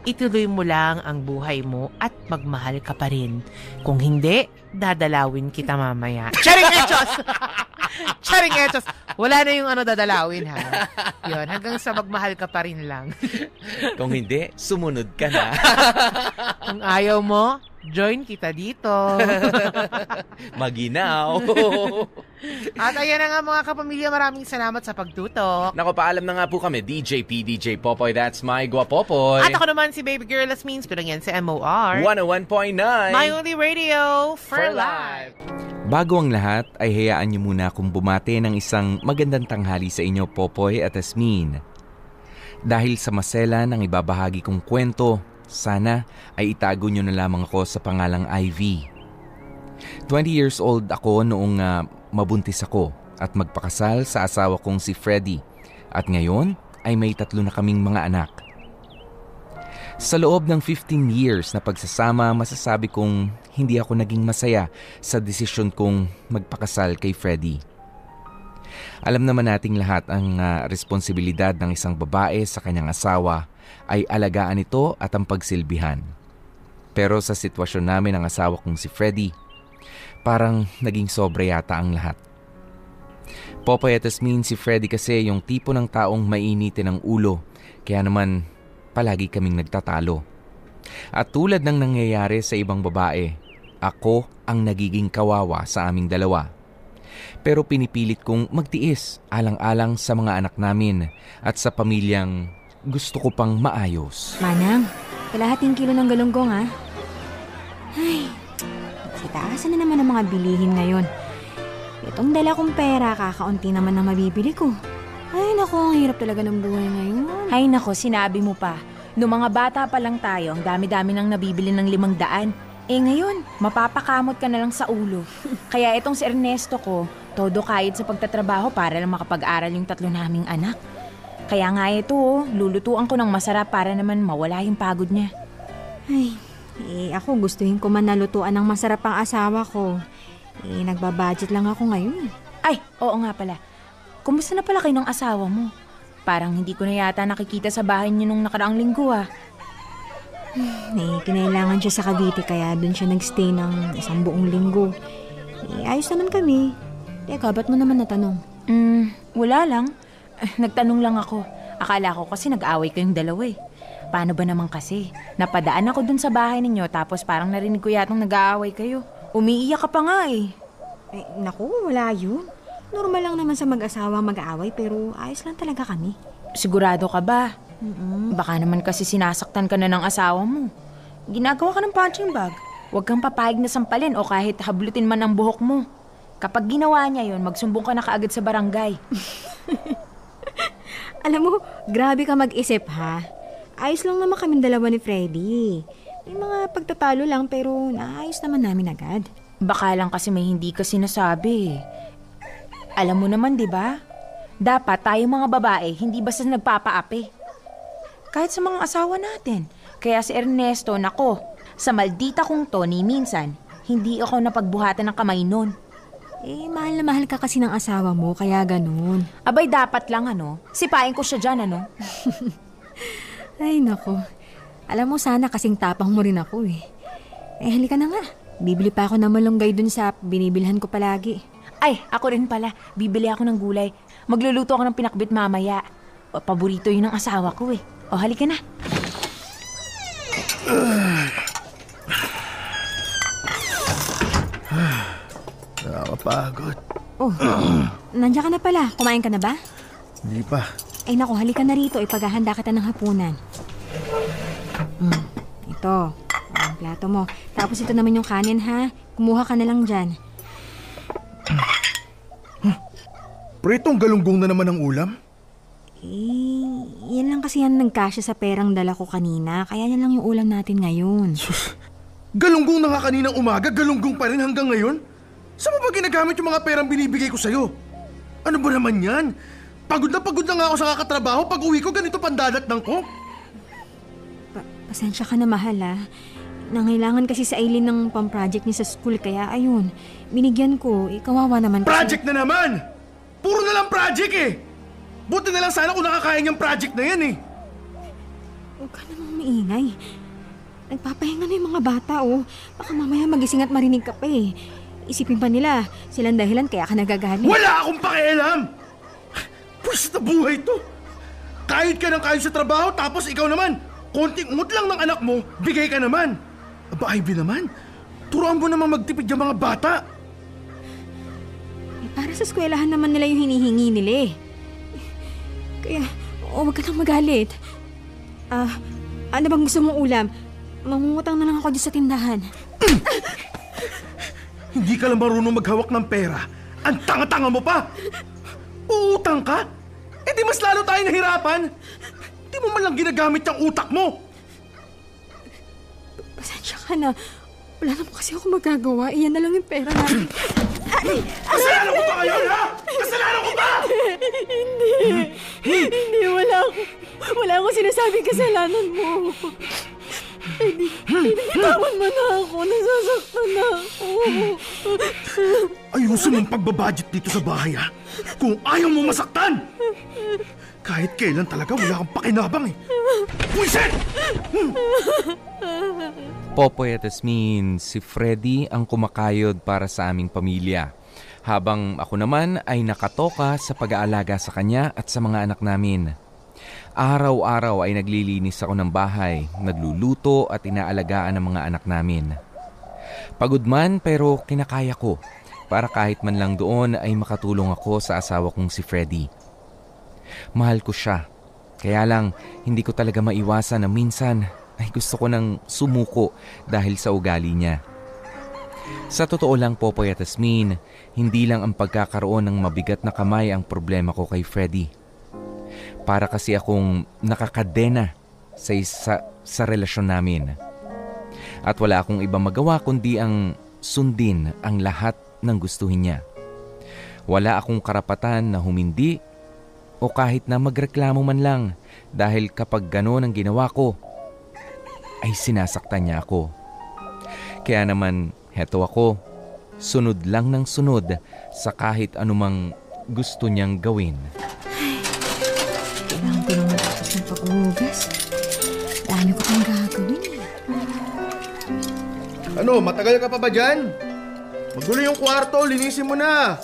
ituloy mo lang ang buhay mo at magmahal ka pa rin. Kung hindi, dadalawin kita mamaya. Charing, Echos! Charing etos. Wala na yung dadalawin, ha? Yun, hanggang sa magmahal ka pa rin lang. Kung hindi, sumunod ka na. Kung ayaw mo, join kita dito. Maginaw. At ayan na nga mga kapamilya, maraming salamat sa pagtutok. Nako, paalam na nga po kami, DJ P, DJ Popoy, that's my Guapopoy. At ako naman si Baby Girl Las Means, pero yan sa MOR 101.9 My Only Radio for Life. Bago ang lahat, ay hayaan niyo muna akong bumati ng isang magandang tanghali sa inyo, Popoy at Asmin. Dahil sa masela ng ibabahagi kong kwento, sana ay itago niyo na lamang ako sa pangalang Ivy. 20 years old ako noong mabuntis ako at magpakasal sa asawa kong si Freddy at ngayon ay may 3 na kaming mga anak. Sa loob ng 15 years na pagsasama, masasabi kong hindi ako naging masaya sa desisyon kong magpakasal kay Freddy. Alam naman nating lahat ang responsibilidad ng isang babae sa kanyang asawa ay alagaan ito at ang pagsilbihan. Pero sa sitwasyon namin ng asawa kong si Freddy, parang naging sobra yata ang lahat. Popoy at Asmin, si Freddy kasi yung tipo ng taong mainitin ang ulo, kaya naman palagi kaming nagtatalo. At tulad ng nangyayari sa ibang babae, ako ang nagiging kawawa sa aming dalawa. Pero pinipilit kong magtiis alang-alang sa mga anak namin at sa pamilyang gusto ko pang maayos. Manang, kalahating kilo ng galunggong ha. Ay, taasan na naman ang mga bilihin ngayon. Itong dala kong pera, kakaunti naman ang mabibili ko. Ay naku, ang hirap talaga ng buhay ngayon. Ay naku, sinabi mo pa. Noong mga bata pa lang tayo, ang dami-dami nang nabibili ng 500. Ngayon, mapapakamot ka na lang sa ulo. Kaya itong si Ernesto ko, todo kayod sa pagtatrabaho para lang makapag-aral yung 3 naming anak. Kaya nga ito, lulutuan ko ng masarap para naman mawala yung pagod niya. Ay, ako gustuhin ko man nalutuan ng masarap ang asawa ko. Nagbabudget lang ako ngayon. Ay, oo nga pala. Kumusta na pala kayo ng asawa mo? Parang hindi ko na yata nakikita sa bahay niyo nung nakaraang linggo Kinailangan siya sa Cavite kaya doon siya nagstay ng 1 buong linggo. Ayos naman kami. Teka, ba't mo naman natanong? Wala lang. Nagtanong lang ako. Akala ko kasi nag-away kayong dalawa Paano ba naman kasi? Napadaan ako dun sa bahay ninyo tapos parang narinig ko yatang nag-aaway kayo. Umiiyak ka pa nga Naku, wala yun. Normal lang naman sa mag-asawa mag-aaway pero ayos lang talaga kami. Sigurado ka ba? Baka naman kasi sinasaktan ka na ng asawa mo. Ginagawa ka ng punching bag. Huwag kang papayag na sampalin o kahit hablutin man ang buhok mo. Kapag ginawa niya yon, magsumbong ka na kaagad sa barangay. Alam mo, grabe ka mag-isip ha. Ayos lang naman kaming dalawa ni Freddy. May mga pagtatalo lang pero naayos naman namin agad. Baka lang kasi may hindi ka sinasabi. Alam mo naman, di ba? Dapat tayo mga babae, hindi basta nagpapaapi. Kahit sa mga asawa natin. Kaya si Ernesto, nako, sa maldita kong to ni minsan, hindi ako napagbuhatan ng kamay nun. Mahal na mahal ka kasi ng asawa mo, kaya ganun. Abay, dapat lang sipain ko siya dyan, Ay, nako. Alam mo, sana kasing tapang mo rin ako halika na nga. Bibili pa ako ng malunggay dun sa binibilhan ko palagi. Ay, ako rin pala. Bibili ako ng gulay. Magluluto ako ng pinakbit mamaya. Paborito yun ng asawa ko O, halika na. Nakakapagod. Nandiyan ka na pala. Kumain ka na ba? Hindi pa. Ay naku, halika na rito. Ipaghahanda kita ng hapunan. Ito. Ang plato mo. Tapos ito naman yung kanin ha. Kumuha ka na lang dyan. Pritong galunggong na naman ang ulam? Yan lang kasi yan nagkasya sa perang dala ko kanina. Kaya yan lang yung ulam natin ngayon. Sus, galunggong na nga kaninang umaga, galunggong pa rin hanggang ngayon? Saan mo ba ginagamit yung mga perang binibigay ko sa'yo? Ano ba naman yan? Pagod na nga ako sa kakatrabaho. Pag uwi ko, ganito pandadatnang ko. Pasensya ka na, mahal Nangailangan kasi sa Aileen ng pang-project niya sa school. Kaya ayun, binigyan ko. Kawawa naman kasi. Project na naman! Puro na lang project Buti na lang sana kung nakakain yung project na yan Huwag ka namang maingay. Nagpapahinga na yung mga bata Baka mamaya magising at marinig ka pa Isipin pa nila, silang dahilan kaya ka nagagalit. Wala akong pakialam! Pwes na buhay to! Kahit ka ng kahit sa trabaho, tapos ikaw naman, konting ungot lang ng anak mo, bigay ka naman. Aba, Ivy naman, turuan mo naman magtipid yung mga bata. Para sa eskwelahan naman nila yung hinihingi nila eh. Kaya, huwag ka nang magalit. Ano bang gusto mong ulam? Mangungutang na lang ako dyan sa tindahan. Hindi ka lang marunong maghawak ng pera. Ang tanga-tanga mo pa! Uutang ka? Eh di mas lalo tayo nahirapan. Di mo man lang ginagamit yung utak mo. Pasensya ka na. Wala naman kasi ako magagawa. Iyan na lang yung pera namin. Kasalanan ko ba ngayon, ha? Kasalanan ko ba? Hindi. Wala akong sinasabing kasalanan mo. Bitawan mo na ako. Nasasaktan na ako. Ayusin mong pagbabudget dito sa bahay, ha? Kung ayaw mo masaktan! Kahit kailan talaga wala kang pakinabang eh. Buisit! Popoy at Asmin, si Freddy ang kumakayod para sa aming pamilya. Habang ako naman ay nakatoka sa pag-aalaga sa kanya at sa mga anak namin. Araw-araw ay naglilinis ako ng bahay, nagluluto at inaalagaan ang mga anak namin. Pagod man pero kinakaya ko para kahit man lang doon ay makatulong ako sa asawa kong si Freddy. Mahal ko siya, kaya lang hindi ko talaga maiwasan na minsan ay gusto ko nang sumuko dahil sa ugali niya. Sa totoo lang, Popoy at Asmin, hindi lang ang pagkakaroon ng mabigat na kamay ang problema ko kay Freddy. Para kasi akong nakakadena sa relasyon namin. At wala akong ibang magawa kundi ang sundin ang lahat ng gustuhin niya. Wala akong karapatan na humindi o kahit na magreklamo man lang dahil kapag gano'n ang ginawa ko, ay sinasaktan niya ako. Kaya naman, heto ako, sunod lang ng sunod sa kahit anumang gusto niyang gawin. Kailangan ko naman tapos ng paghuhugas. Dami ko pang gagawin eh. Ano, matagal ka pa ba dyan? Magulo yung kwarto, linisin mo na.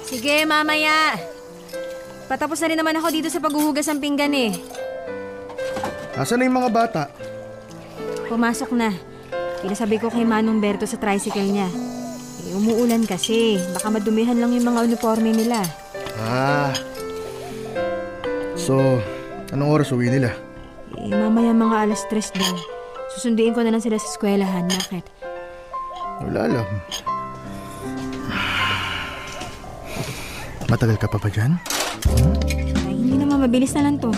Sige, mamaya. Patapos na rin naman ako dito sa paghuhugas ng pinggan eh. Nasaan na yung mga bata? Pumasok na. Pinasabi ko kay Manong Berto sa tricycle niya. Umuulan kasi. Baka madumihan lang yung mga uniforme nila. So, anong oras uwi nila? Mamaya mga 3:00 daw. Susunduin ko na lang sila sa eskwelahan. Bakit? Wala lang. Matagal ka pa ba dyan? Ay, hindi naman mabilis na lang to.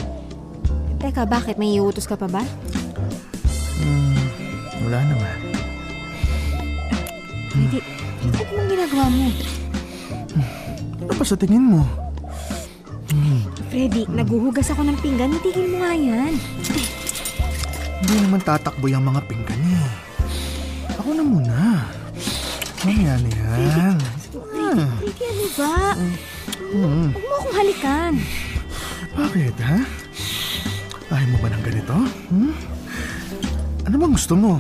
Teka, bakit? May iutos ka pa ba? Wala naman. Hindi. Ano bang ginagawa mo? Ano pa sa tingin mo? Freddy, naguhugas ako ng pinggan. Itigil mo nga yan. Hindi naman tatakbo yung mga pinggan eh. Ako na muna. Mamaya na yan. Freddy, ano ba? Huwag mo akong halikan. Bakit, ha? Ayaw mo ba ng ganito? Ano bang gusto mo?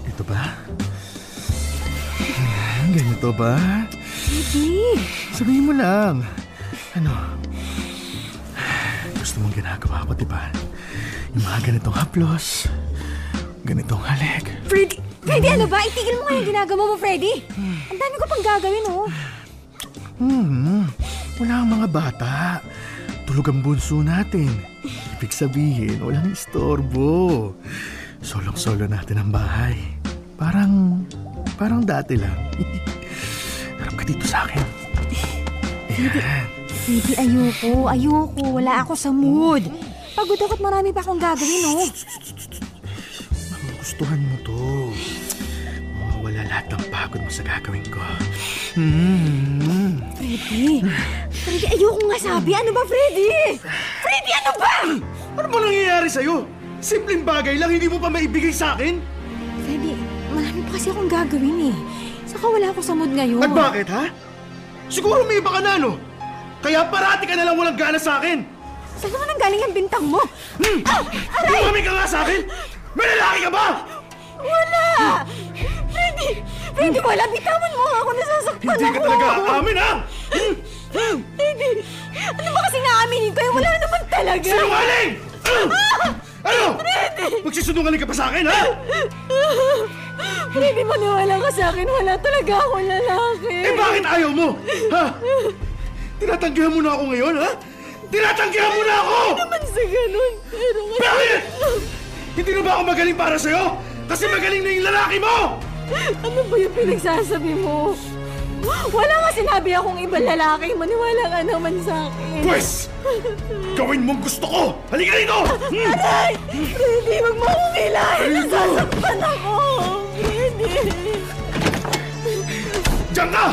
Ito ba? Ganito ba? Freddy! Sabihin mo lang. Ano? Gusto mong ginagawa ko, diba? Yung mga ganitong haplos. Ganitong halik. Freddy! Freddy, ano ba? Itigil mo nga yung ginagawa mo, Freddy! Ang dami ko pang gagawin, oh. Wala ang mga bata. Tulog ang bunso natin. Ibig sabihin, walang istorbo. Solong-solo natin ang bahay. Parang dati lang. Harap ka dito sa akin. Freddy, ayoko. Wala ako sa mood. Pagod ako't marami pa akong gagawin, oh. Magugustuhan mo to. Mawawala lahat ng pagod mo sa gagawin ko. Freddy, ayoko nga sabi. Ano ba, Freddy? Freddy, ano ba? Ano ba nangyayari sa'yo? Simpleng bagay lang, hindi mo pa maibigay sa akin? Freddy, marami pa kasi akong gagawin eh. Saka wala ako sa mood ngayon. At bakit, ha? Siguro may iba ka na, no? Kaya parati ka na lang walang gana sa akin. Saan naman ang galing ang bintang mo? Tumami ka nga sa akin! May lalaki ka ba? Wala! Hindi ko alam, bitawan mo ako, nasasaktan ako. Hindi ka talaga aamin, ha? Hindi. Ano ba kasi naaminin ko? Wala naman talaga. Sinungaling! Ano? Magsisunungaling ka pa sa akin, ha? Hindi maniwala ka sa akin. Wala talaga akong lalaki. Eh bakit ayaw mo? Ha? Tinatanggihan mo na ako ngayon, ha? Tinatanggihan mo na ako! Hindi naman sa ganun. Pero bakit? Hindi na ba ako magaling para sa'yo? Kasi magaling na yung lalaki mo! Ano ba yung pinagsasabi mo? Wala nga sinabi akong ibang lalaki. Maniwala ka naman sa akin. Pwes! Gawin mong gusto ko! Halika rito! Aray! Freddy, wag mo akong kilahin! Nasasaktan ako! Freddy! Diyan ka!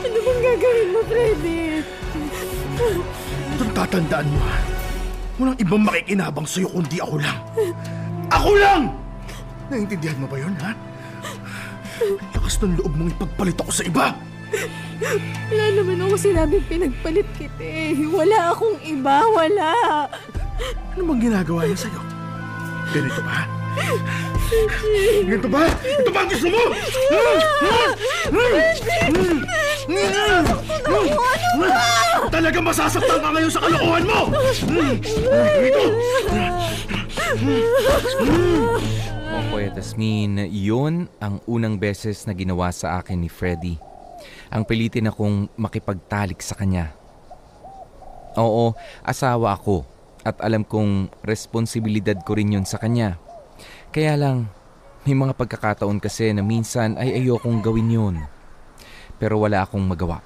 Ano bang gagawin mo, Freddy? Itong tatandaan mo, ha? Walang ibang makikinabang sa'yo kundi ako lang. Ako lang! Naiintindihan mo ba yun, ha? Lakas ng loob mong ipagpalit ako sa iba! Wala naman ako sinabing pinagpalit kita eh. Wala akong iba, wala. Ano bang ginagawa niya sa'yo? Ganito ba? Ganito ba? Ito ba ang gusto mo? Talaga masasaktan ka ngayon sa kalokohan mo! Ganito! Popoy at Asmin, yun ang unang beses na ginawa sa akin ni Freddy. Ang pilitin akong makipagtalik sa kanya. Oo, asawa ako at alam kong responsibilidad ko rin yun sa kanya. Kaya lang, may mga pagkakataon kasi na minsan ay ayokong gawin yun. Pero wala akong magawa.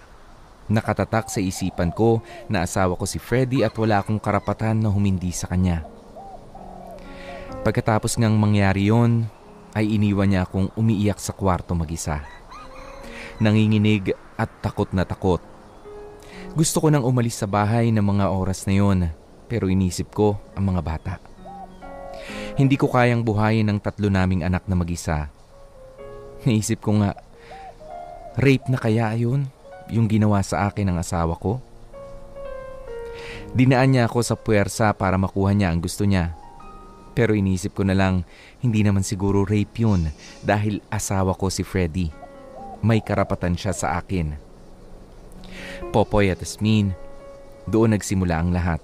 Nakatatak sa isipan ko na asawa ko si Freddy at wala akong karapatan na humindi sa kanya. Pagkatapos ngang mangyari yon, ay iniwan niya akong umiiyak sa kwarto mag-isa. Nanginginig at takot na takot. Gusto ko nang umalis sa bahay ng mga oras na yon, pero inisip ko ang mga bata. Hindi ko kayang buhayin ang 3 naming anak na mag-isa. Naisip ko nga, rape na kaya yun, yung ginawa sa akin ng asawa ko? Dinaan niya ako sa puwersa para makuha niya ang gusto niya. Pero inisip ko na lang, hindi naman siguro rape yun dahil asawa ko si Freddy. May karapatan siya sa akin. Popoy at Asmin, doon nagsimula ang lahat.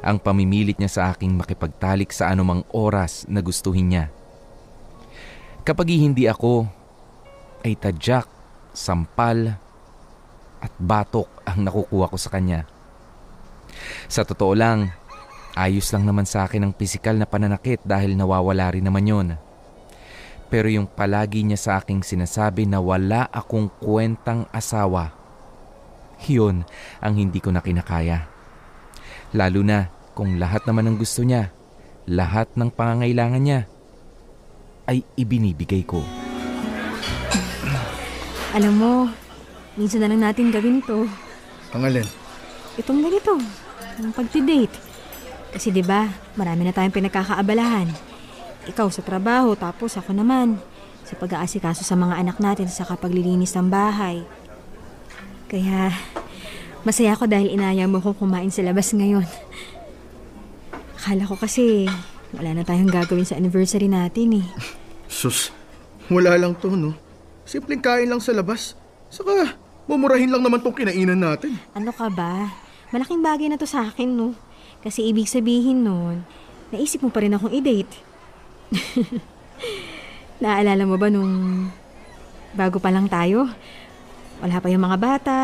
Ang pamimilit niya sa aking makipagtalik sa anumang oras na gustuhin niya. Kapag hindi ako, ay tadyak, sampal, at batok ang nakukuha ko sa kanya. Sa totoo lang, ayos lang naman sa akin ang pisikal na pananakit dahil nawawala rin naman yon. Pero yung palagi niya sa aking sinasabi na wala akong kwentang asawa, yun ang hindi ko na kinakaya. Lalo na kung lahat naman ng gusto niya, lahat ng pangangailangan niya, ay ibinibigay ko. Alam mo, minsan na lang natin gawin to. Ang alin? Itong ganito, ang pagti-date. Kasi 'di ba, marami na tayong pinagkakaabalahan. Ikaw sa trabaho, tapos ako naman sa pag-aasikaso sa mga anak natin sa kapaglilinis ng bahay. Kaya masaya ako dahil inaya mo kong kumain sa labas ngayon. Akala ko kasi wala na tayong gagawin sa anniversary natin eh. Sus, wala lang to, no? Simpleng kain lang sa labas. Saka, mumurahin lang naman tong kinainan natin. Ano ka ba? Malaking bagay na to sa akin, no? Kasi ibig sabihin nun, naisip mo pa rin akong i-date. Naalala mo ba nung bago pa lang tayo? Wala pa yung mga bata.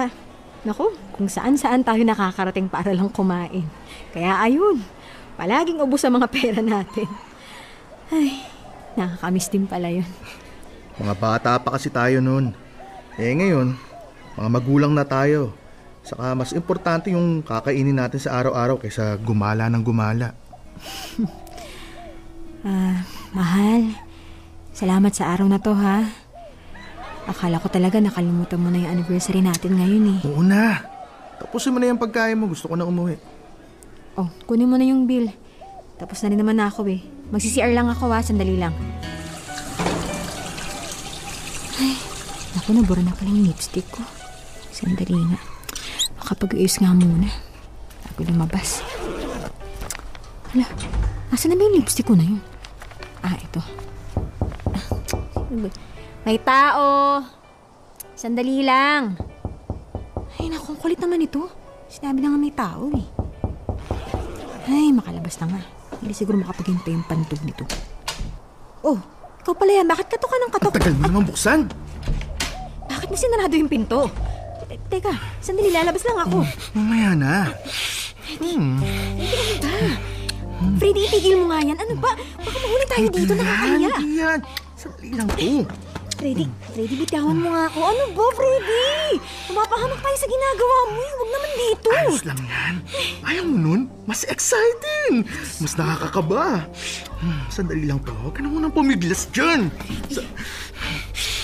Naku, kung saan-saan tayo nakakarating para lang kumain. Kaya ayun, palaging ubos ang mga pera natin. Ay, nakakamiss din pala yun. Mga bata pa kasi tayo noon. Eh ngayon, mga magulang na tayo. Saka mas importante yung kakainin natin sa araw-araw kaysa gumala ng gumala. Mahal, salamat sa araw na to, ha? Akala ko talaga nakalimutan mo na yung anniversary natin ngayon eh. Oo na. Tapusin mo na yung pagkain mo. Gusto ko na umuwi. Oh, kunin mo na yung bill. Tapos na rin naman ako eh. Magsi-CR lang ako, ha? Sandali lang. Ay, naku, nabura na pala yung lipstick ko. Sandali nga. Makapag-ayos nga muna. Bago lumabas. Hala, asan na ba yung lipstick ko na yun? Ito. May tao. Sandali lang. Ay, naku, kulit naman ito. Sinabi na nga may tao eh. Ay, makalabas na nga. Hindi siguro makapaghintay yung pantog nito. Oh, ikaw pala yan. Bakit katok ka ng katok? Tagal mo naman buksan. Bakit mo sinarado yung pinto? Teka, sandali, lalabas lang ako. Mamaya na. Freddy, ano ba? Freddy, itigil mo nga yan. Ano ba? Baka mahuli tayo dito, nakakaya. Hindi yan. Sandali lang to. Freddy, bitawan mo nga ako. Ano ba, Freddy? Mapapahamak tayo sa ginagawa mo. Huwag naman dito. Ayos lang yan. Ayaw mo nun? Mas exciting. Mas nakakakaba. Sandali lang to. Huwag ka na munang pumiglas dyan.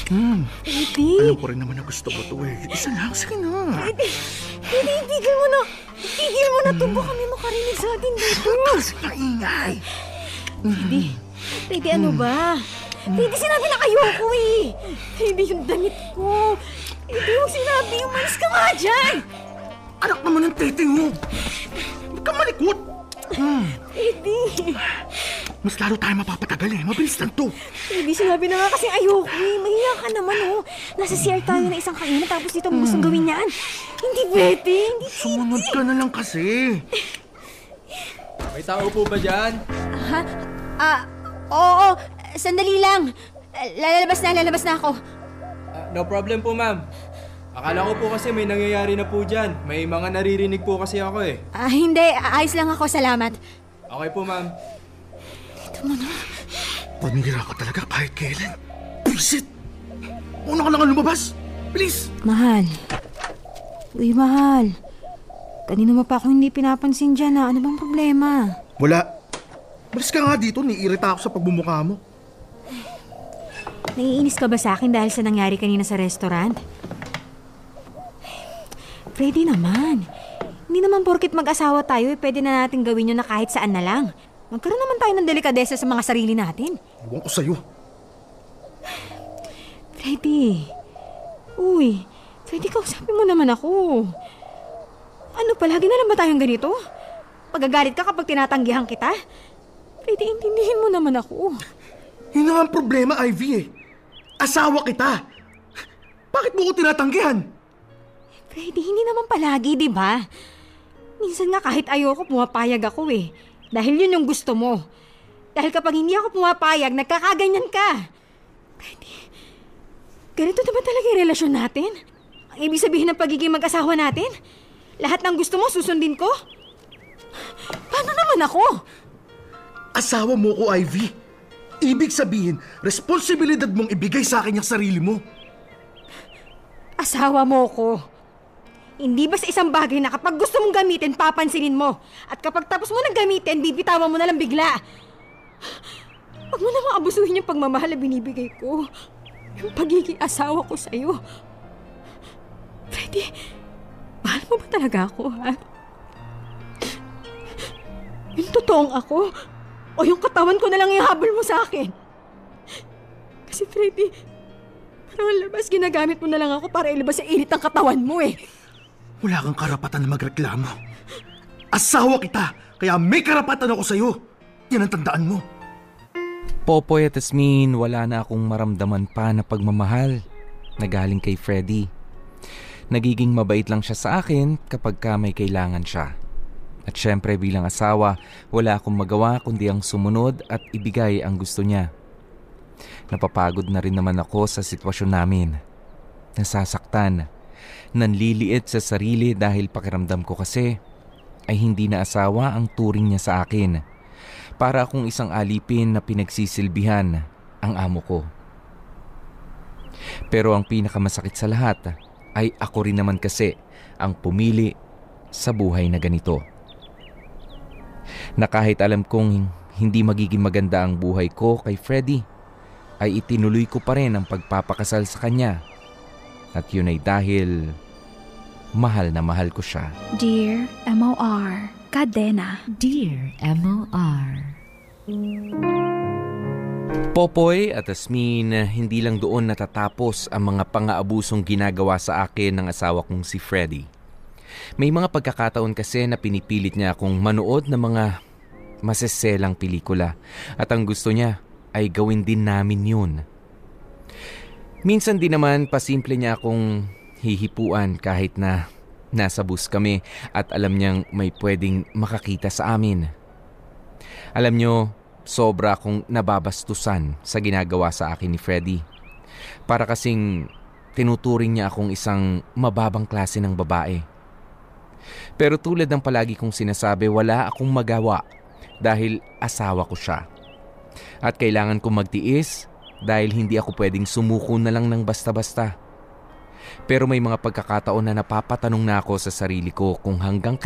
Freddy. Alam ko rin naman na gusto ko to eh. Isa lang, sige na. Freddy, itigil mo na. Itigil mo na to. Baka may makarinig sa atin dito. Maingay. Freddy, ano ba? Freddy, sinabi na ayoko eh. Freddy, yung damit ko. Freddy, yung sinabi, umalis ka nga dyan. Anak naman ng tete mo. Huwag kang malikot. Freddy. Mas lalo tayo mapapatagal eh. Mabilis lang to. Freddy, sinabi na nga kasi ayoko eh. Mahiya ka naman oh. Nasa CR tayo na isang kainan tapos dito mo gustong gawin yan. Hindi pwede. Hindi pwede. Sumunod ka na lang kasi. May tao po ba dyan? Oo. Sandali lang. Lalabas na ako. No problem po, ma'am. Akala ko po kasi may nangyayari na po dyan. May mga naririnig po kasi ako eh. Hindi. Ayos lang ako. Salamat. Okay po, ma'am. Dito mo na. Panira ka talaga kahit kailan. Bullshit! Una ka na nga lumabas. Bilis! Mahal. Uy, mahal. Kanina mo pa ako hindi pinapansin dyan ha. Ano bang problema? Wala. Balis ka nga dito. Niirita ako sa pagbumukha mo. Naiinis ka ba sa akin dahil sa nangyari kanina sa restaurant? Freddy naman. Hindi naman porkit mag-asawa tayo pwede na natin gawin yun na kahit saan na lang. Magkaroon naman tayo ng delikadesa sa mga sarili natin. Ewan ko sa'yo. Freddy. Uy, Freddy, kausapin mo naman ako. Ano, palagi na lang ba tayong ganito? Pagagalit ka kapag tinatanggihan kita? Freddy, intindihin mo naman ako. Yun nga ang problema, Ivy eh. Asawa kita. Bakit mo ko tinatanggihan? Freddy, hindi naman palagi, di ba? Minsan nga kahit ayoko, pumapayag ako eh. Dahil yun yung gusto mo. Dahil kapag hindi ako pumapayag, nagkakaganyan ka. Freddy, ganito na ba talaga yung relasyon natin? Ang ibig sabihin ng pagiging mag-asawa natin? Lahat ng gusto mo, susundin ko? Paano naman ako? Asawa mo ko, Ivy. Ibig sabihin, responsibilidad mong ibigay sa akin yung sarili mo. Asawa mo ko. Hindi ba sa isang bagay na kapag gusto mong gamitin, papansinin mo? At kapag tapos mo nang gamitin, bibitawan mo na lang bigla. Huwag mo namang abusuhin yung pagmamahal na binibigay ko. Yung pagiging asawa ko sa'yo. Freddy, mahal mo ba talaga ako, ha? Yung totoong ako? O yung katawan ko na lang yung habol mo sa akin? Kasi Freddy, parang labas ginagamit mo na lang ako para ilabas sa init ang katawan mo eh. Wala kang karapatan na magreklamo. Asawa kita, kaya may karapatan ako sa'yo. Yan ang tandaan mo. Popoy at Asmin, wala na akong maramdaman pa na pagmamahal na galing kay Freddy. Nagiging mabait lang siya sa akin kapag may kailangan siya. At syempre bilang asawa, wala akong magawa kundi ang sumunod at ibigay ang gusto niya. Napapagod na rin naman ako sa sitwasyon namin. Nasasaktan. Nanliliit sa sarili dahil pakiramdam ko kasi ay hindi na asawa ang turing niya sa akin. Para akong isang alipin na pinagsisilbihan ang amo ko. Pero ang pinakamasakit sa lahat ay ako rin naman kasi ang pumili sa buhay na ganito. Na kahit alam kong hindi magiging maganda ang buhay ko kay Freddy, ay itinuloy ko pa rin ang pagpapakasal sa kanya. At yun ay dahil mahal na mahal ko siya. Dear M.O.R. Cadena. Dear M.O.R. Popoy at Asmin, hindi lang doon natatapos ang mga pang-aabusong ginagawa sa akin ng asawa kong si Freddy. May mga pagkakataon kasi na pinipilit niya akong manood ng mga maseselang pelikula at ang gusto niya ay gawin din namin yun. Minsan din naman pasimple niya akong hihipuan kahit na nasa bus kami at alam niyang may pwedeng makakita sa amin. Alam niyo, sobra akong nababastusan sa ginagawa sa akin ni Freddy. Para kasing tinuturing niya akong isang mababang klase ng babae. Pero tulad ng palagi kong sinasabi, wala akong magawa dahil asawa ko siya. At kailangan kong magtiis dahil hindi ako pwedeng sumuko na lang ng basta-basta. Pero may mga pagkakataon na napapatanong na ako sa sarili ko kung hanggang kailan